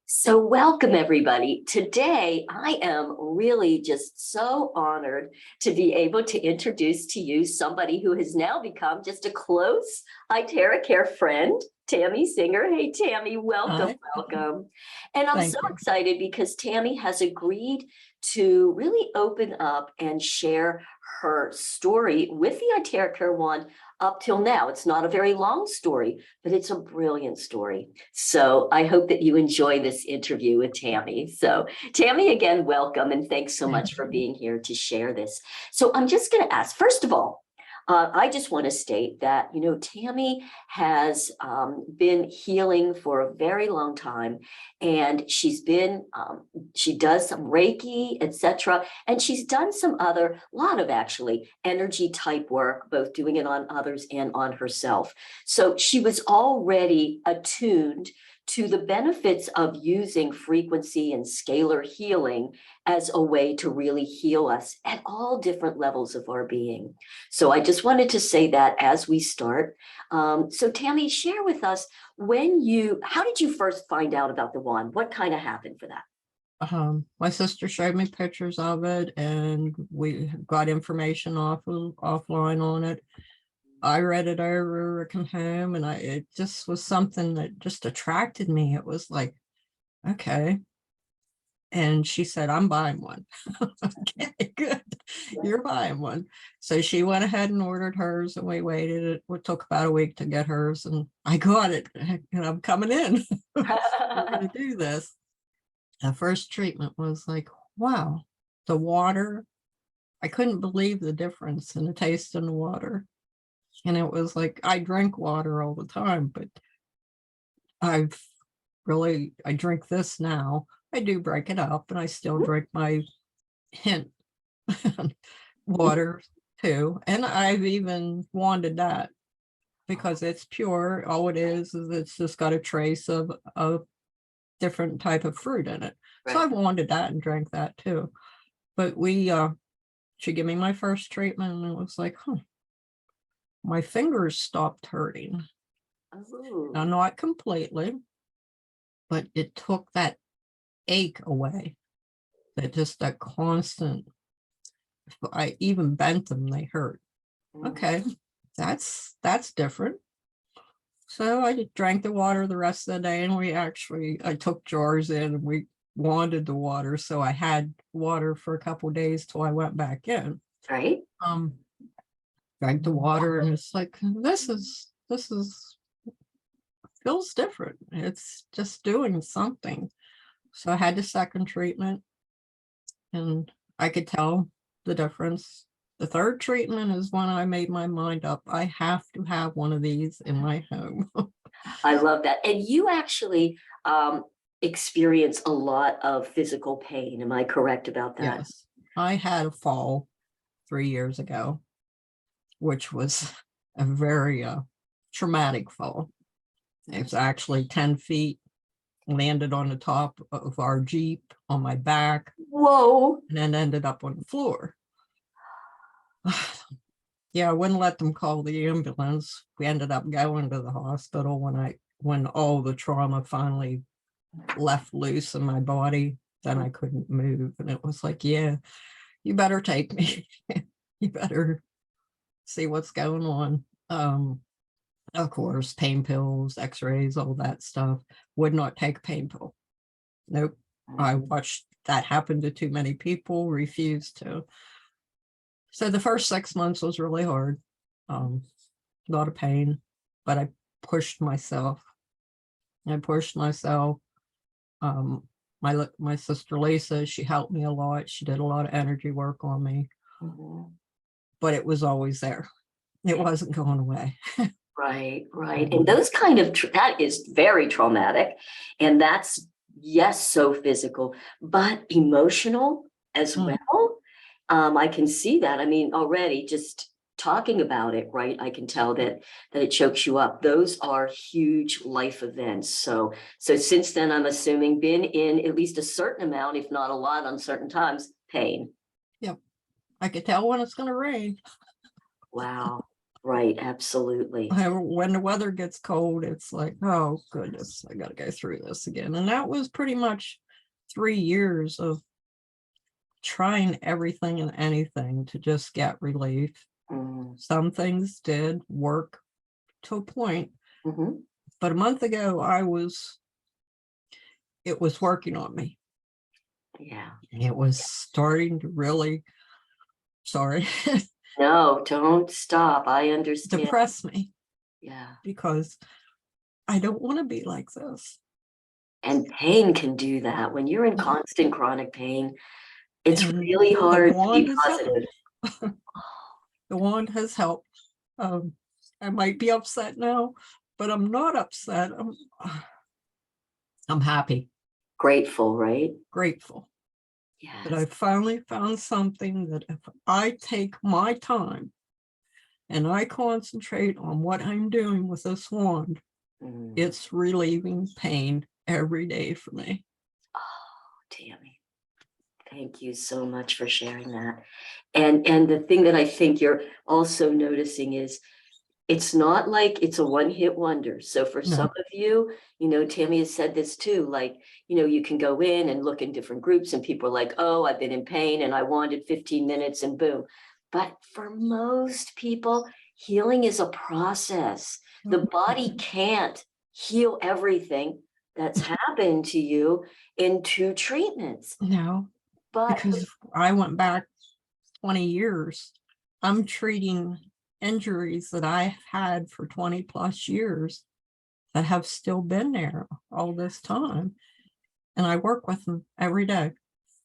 So welcome everybody. Today, I am really just so honored to be able to introduce to you somebody who has now become just a close iTeracare friend, Tammy Singer. Hey, Tammy, welcome, Hi. welcome. And I'm Thank so you. excited because Tammy has agreed to really open up and share her story with the iTeracare one up till now. It's not a very long story, but it's a brilliant story. So I hope that you enjoy this interview with Tammy. So Tammy, again, welcome, and thanks so much for being here to share this. So I'm just going to ask, first of all, I just want to state that, Tammy has been healing for a very long time, and she does some Reiki, etc. And she's done some lot of actually energy type work, both doing it on others and on herself. So she was already attuned to the benefits of using frequency and scalar healing as a way to really heal us at all different levels of our being. So I just wanted to say that as we start. So Tammy, share with us how did you first find out about the wand? What kind of happened for that? My sister showed me pictures of it, and we got information offline on it. I read it over, I come home, and it just was something that just attracted me. It was like, okay. And she said, I'm buying one. Okay, good. You're buying one. So she went ahead and ordered hers, and we waited. It took about a week to get hers, and I got it, and I'm coming in. We're going to do this. The first treatment was like, wow, the water. I couldn't believe the difference in the taste in the water. And it was like, I drink water all the time, but I drink this now. I do break it up, and I still drink my hint water too. And I've even wanted that because it's pure. All it is it's just got a trace of a different type of fruit in it. Right. So I wanted that and drank that too. But she gave me my first treatment, and it was like, my fingers stopped hurting. Oh. Now, not completely, but it took that ache away. That constant, if I even bent them, they hurt. Okay, that's different. So I drank the water the rest of the day, and I took jars in, and we wanted the water. So I had water for a couple of days till I went back in. Right. Drank the water, and it's like, this feels different. It's just doing something. So I had the second treatment, and I could tell the difference. The third treatment is when I made my mind up. I have to have one of these in my home. I love that. And you actually experience a lot of physical pain. Am I correct about that? Yes. I had a fall 3 years ago, which was a very traumatic fall. It's actually 10 feet, landed on the top of our Jeep on my back. Whoa. And then ended up on the floor. Yeah, I wouldn't let them call the ambulance. We ended up going to the hospital when all the trauma finally left loose in my body. Then I couldn't move, and it was like, yeah, you better take me. You better see what's going on. Of course, pain pills, x-rays, all that stuff. Would not take a pain pill. Nope. I watched that happen to too many people, refused to. So the first 6 months was really hard. A lot of pain, but I pushed myself. My sister Lisa, she helped me a lot. She did a lot of energy work on me. But it was always there. It wasn't going away. Right. And those that is very traumatic. And that's, yes, so physical, but emotional as well. I can see that. I mean, already just talking about it, right? I can tell that it chokes you up. Those are huge life events. So since then, I'm assuming been in at least a certain amount, if not a lot on certain times, pain. Yep. I could tell when it's going to rain. Wow. Right, absolutely. When the weather gets cold, it's like, oh goodness, I gotta go through this again. And that was pretty much 3 years of trying everything and anything to just get relief. Mm, Some things did work to a point, mhm. but a month ago it was working on me. Yeah. It was starting to really, sorry, No, don't stop. I understand. depress me Yeah. because I don't want to be like this. And pain can do that. When you're in constant chronic pain, it's And really the hard to wand be has positive. helped. The wand has helped. Um, I might be upset now, but I'm not upset. I'm happy, Grateful, right? grateful that Yes. I finally found something that if I take my time and I concentrate on what I'm doing with this wand, Mm. it's relieving pain every day for me. Oh, Tammy, thank you so much for sharing that. And the thing that I think you're also noticing is it's not like it's a one-hit wonder. So for some No, of you, Tammy has said this too, like, you can go in and look in different groups and people are like, oh, I've been in pain and I wanted 15 minutes and boom. But for most people, healing is a process. The body can't heal everything that's happened to you in 2 treatments. no, But because I went back 20 years. I'm treating injuries that I had for 20 plus years that have still been there all this time. And I work with them every day.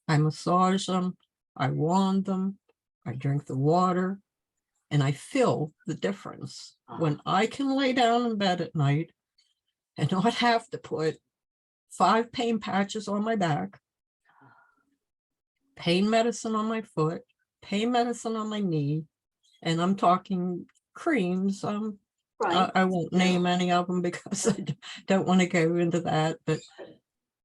I massage them, I wand them, I drink the water, and I feel the difference when I can lay down in bed at night and not have to put 5 pain patches on my back, pain medicine on my foot, pain medicine on my knee, and I'm talking creams. right. I won't name any of them because I don't want to go into that, but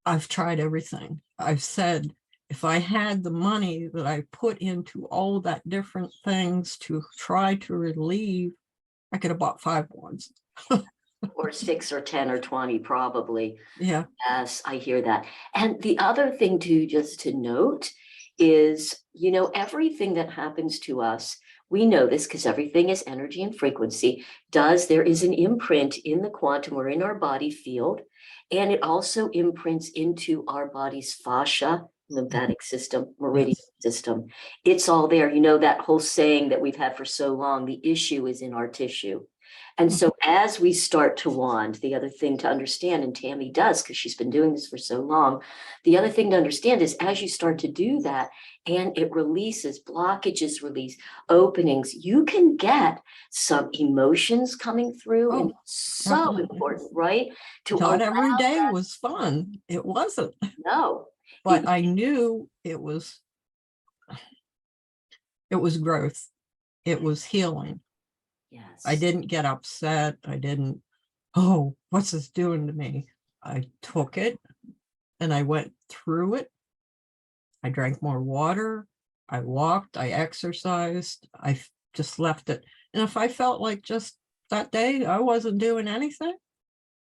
I've tried everything. I've said, if I had the money that I put into all that different things to try to relieve, I could have bought 5 ones. Or 6 or 10 or 20, probably. Yeah. Yes, I hear that. And the other thing too, just to note is, everything that happens to us, we know this because everything is energy and frequency, there is an imprint in the quantum or in our body field, and it also imprints into our body's fascia, lymphatic system, meridian Yes. system. It's all there. That whole saying that we've had for so long, the issue is in our tissue. And so as we start to wand, the other thing to understand, and Tammy does because she's been doing this for so long, the other thing to understand is as you start to do that and it releases, blockages release, openings, you can get some emotions coming through. And Oh, so definitely. important, right? To Not allow every day that. was fun. It wasn't, No. but I knew it was growth. It was healing. I Yes. didn't get upset. I didn't, oh, what's this doing to me? I took it and I went through it. I drank more water. I walked, I exercised. Just left it. And if I felt like just that day I wasn't doing anything,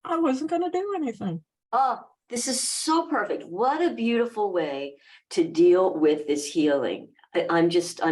I wasn't going to do anything. Oh, this is so perfect. What a beautiful way to deal with this healing. I'm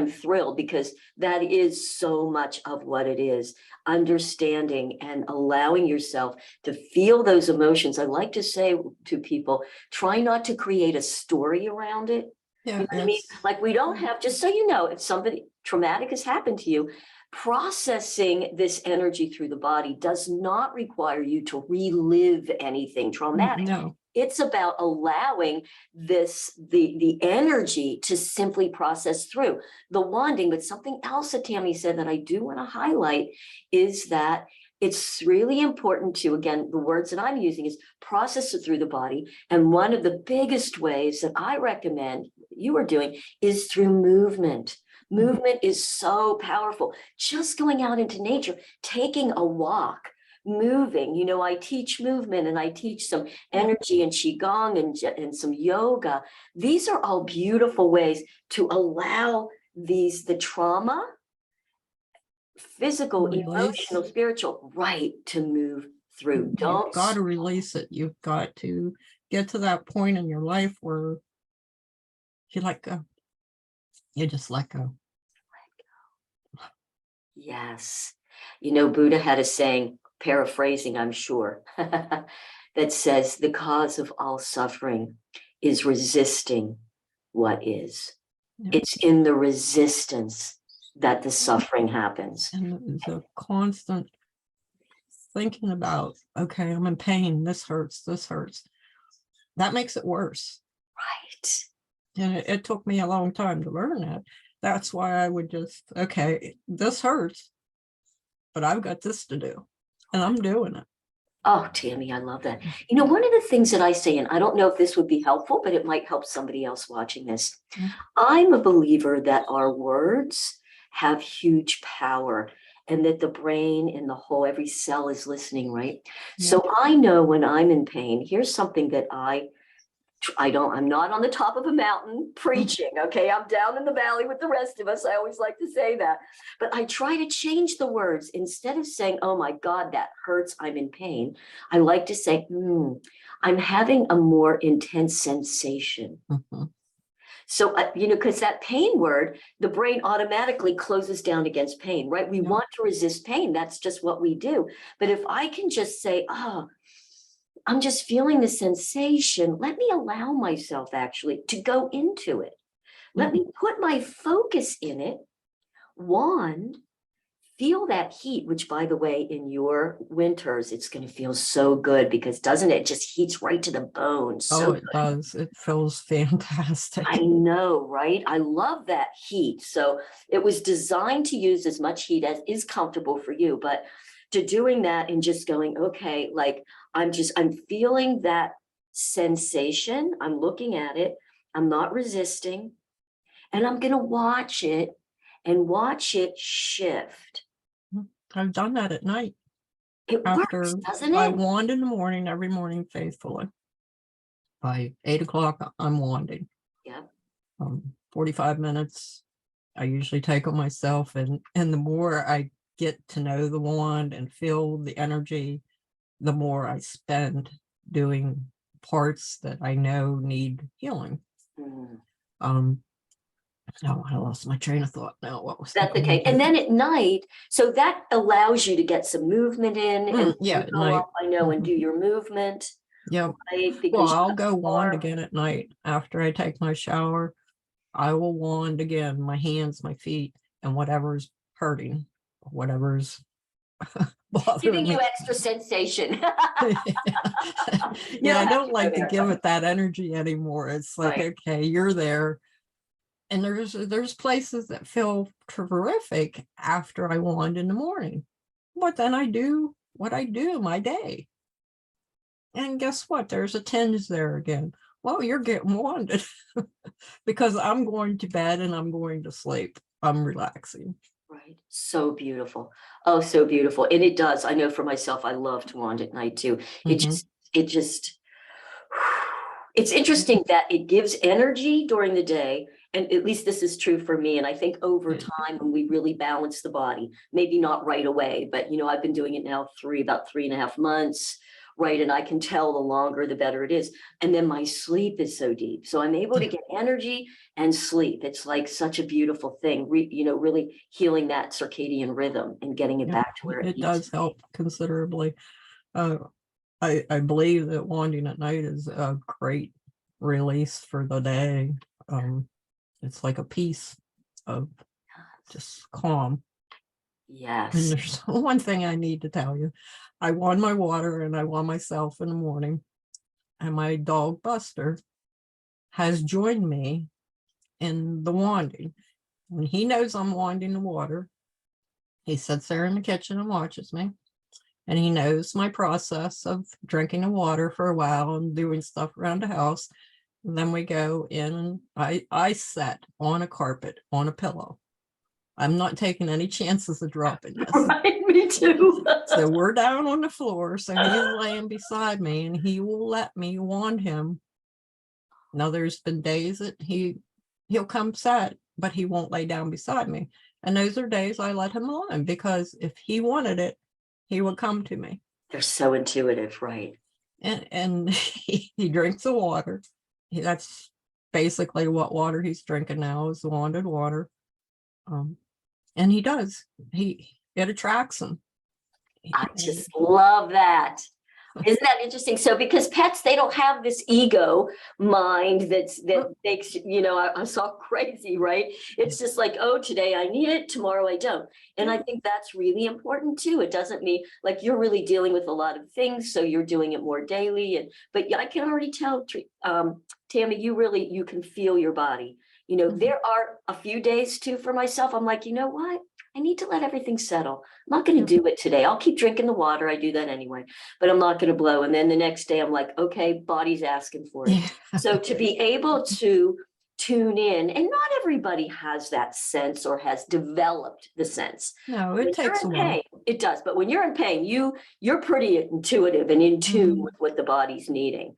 thrilled because that is so much of what it is. Understanding and allowing yourself to feel those emotions. I like to say to people, try not to create a story around it. You Yeah, know what I mean? Like we don't have, just so you know, if somebody traumatic has happened to you, processing this energy through the body does not require you to relive anything traumatic. no. It's about allowing the energy to simply process through the wanding. But something else that Tammy said that I do want to highlight is that it's really important to, again, the words that I'm using is process it through the body. And one of the biggest ways that I recommend you are doing is through movement. Movement is so powerful. Just going out into nature, taking a walk, moving. I teach movement and I teach some energy and qigong and some yoga. These are all beautiful ways to allow the trauma physical, Release. emotional, spiritual, right, to move through. You've Don't got to release it. You've got to get to that point in your life where you let go. You just let go. Yes. You know, Buddha had a saying, paraphrasing, I'm sure, that says the cause of all suffering is resisting what is. Yeah. It's in the resistance that the suffering happens. And it's a constant thinking about, okay, I'm in pain. This hurts. This hurts. That makes it worse. Right. And it took me a long time to learn that. That's why I would just, okay, this hurts, but I've got this to do, and I'm doing it. Oh, Tammy, I love that. You know, one of the things that I say, and I don't know if this would be helpful, but it might help somebody else watching this. Mm. I'm a believer that our words have huge power and that the brain and the whole, every cell is listening, right? Yeah. So I know when I'm in pain, here's something that I'm not on the top of a mountain preaching, okay? I'm down in the valley with the rest of us. I always like to say that. But I try to change the words. Instead of saying, oh my God, that hurts, I'm in pain, I like to say, I'm having a more intense sensation. Mm-hmm. So, you know, because that pain word, the brain automatically closes down against pain, right? We want to resist pain. That's just what we do. But if I can just say, oh, I'm just feeling the sensation. Let me allow myself actually to go into it. Let me put my focus in it. Wand, feel that heat, which by the way, in your winters, it's going to feel so good because doesn't it just heats right to the bone? So Oh, it does. It feels fantastic. I know, right? I love that heat. So it was designed to use as much heat as is comfortable for you, but to doing that and just going, okay, like I'm feeling that sensation. I'm looking at it. I'm not resisting. And I'm going to watch it and watch it shift. I've done that at night. It After works, doesn't I it? wand in the morning, every morning faithfully. By 8 o'clock, I'm wanding. Yeah. 45 minutes. I usually take on myself, and the more I get to know the wand and feel the energy, the more I spend doing parts that I know need healing. Oh, I lost my train of thought now. What was That's okay. And then at night, so that allows you to get some movement in and yeah, you at go night. up, I know, and do your movement. Yeah. Right? Well, Because I'll go wand again at night after I take my shower. I will wand again, my hands, my feet, and whatever's hurting, whatever's bothering giving me. you extra sensation. Yeah, I don't like to give it that energy anymore. It's like, Right. okay, you're there. And there's places that feel terrific after I wand in the morning. But then I do what I do my day. And guess what? There's a tinge there again. Well, you're getting wanded because I'm going to bed and I'm going to sleep. I'm relaxing. Right. So beautiful. Oh, so beautiful. And it does. I know for myself, I love to wand at night too. It just, it's interesting that it gives energy during the day. And at least this is true for me. And I think over time, when we really balance the body, maybe not right away, but you know, I've been doing it now about 3.5 months. Right. And I can tell the longer, the better it is. And then my sleep is so deep. So I'm able to get energy and sleep. It's like such a beautiful thing, you know, really healing that circadian rhythm and getting it back to where it does help considerably. I believe that wanding at night is a great release for the day. It's like a piece of just calm. Yes. And there's one thing I need to tell you. I wand my water and I wand myself in the morning. And my dog Buster has joined me in the wanding. When he knows I'm wanding the water, he sits there in the kitchen and watches me. And he knows my process of drinking the water for a while and doing stuff around the house. And then we go in and I sit on a carpet on a pillow. I'm not taking any chances of dropping this. Right, me too. So we're down on the floor. So he's laying beside me and he will let me wand him. Now there's been days that he'll come sit, but he won't lay down beside me. And those are days I let him alone, because if he wanted it, he would come to me. They're so intuitive, right? And he drinks the water. That's basically what water he's drinking now, is the wanted water. And he does. It attracts him. I just love that. Isn't that interesting? So because pets, they don't have this ego mind that makes, us all crazy, right? It's just like, oh, today I need it, tomorrow I don't. And I think that's really important too. It doesn't mean like you're really dealing with a lot of things, so you're doing it more daily. But I can already tell, Tammy, you can feel your body. There are a few days too for myself. I'm like, you know what? I need to let everything settle. I'm not going to do it today. I'll keep drinking the water. I do that anyway, but I'm not going to blow. And then the next day I'm like, okay, body's asking for it. So to be able to tune in, and not everybody has that sense or has developed the sense. No, it takes a while. It does. But when you're in pain, you're pretty intuitive and in tune with what the body's needing.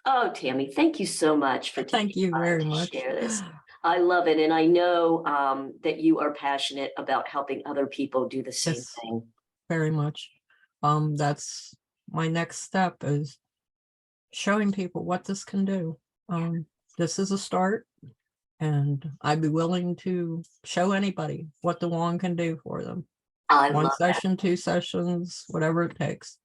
Oh, Tammy, thank you so much for Thank you very much. share this. I love it. And I know that you are passionate about helping other people do the same thing. Very much. That's my next step, is showing people what this can do. This is a start, and I'd be willing to show anybody what the wand can do for them. One session, 2 sessions, whatever it takes.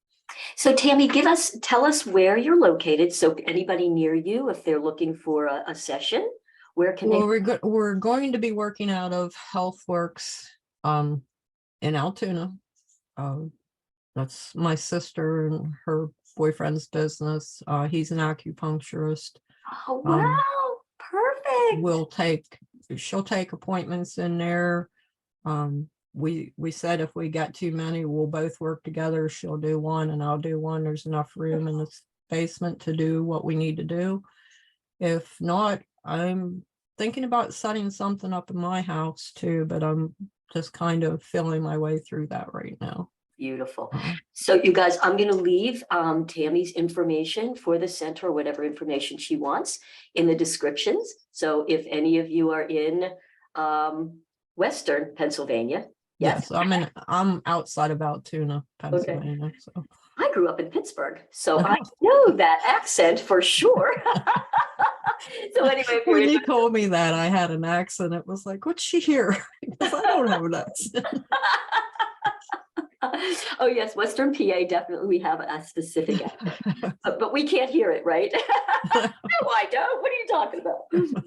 So Tammy, tell us where you're located. So anybody near you, if they're looking for a session, where can they? We're going to be working out of Healthworks in Altoona. That's my sister and her boyfriend's business. He's an acupuncturist. Oh, wow. Perfect. She'll take appointments in there. We said if we got too many, we'll both work together. She'll do one and I'll do one. There's enough room in the basement to do what we need to do. If not, I'm thinking about setting something up in my house too, but I'm just kind of feeling my way through that right now. Beautiful. So you guys, I'm going to leave Tammy's information for the center, or whatever information she wants, in the descriptions. So if any of you are in Western Pennsylvania. Yes, I'm outside of Altoona, Pennsylvania. Okay. So I grew up in Pittsburgh, so I know that accent for sure. So anyway, when you told me that I had an accent, it was like, what's she here? Because I don't have an accent. Oh yes, Western PA, definitely we have a specific accent, but we can't hear it, right? No, I don't. What are you talking about?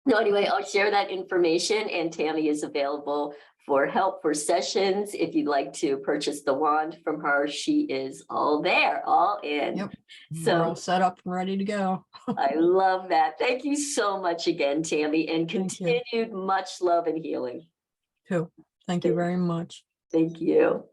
No, anyway, I'll share that information, and Tammy is available for help for sessions. If you'd like to purchase the wand from her, she is all there, all in. Yep. So we're all set up and ready to go. I love that. Thank you so much again, Tammy, and continued much love and healing. Too. Thank you very much. Thank you.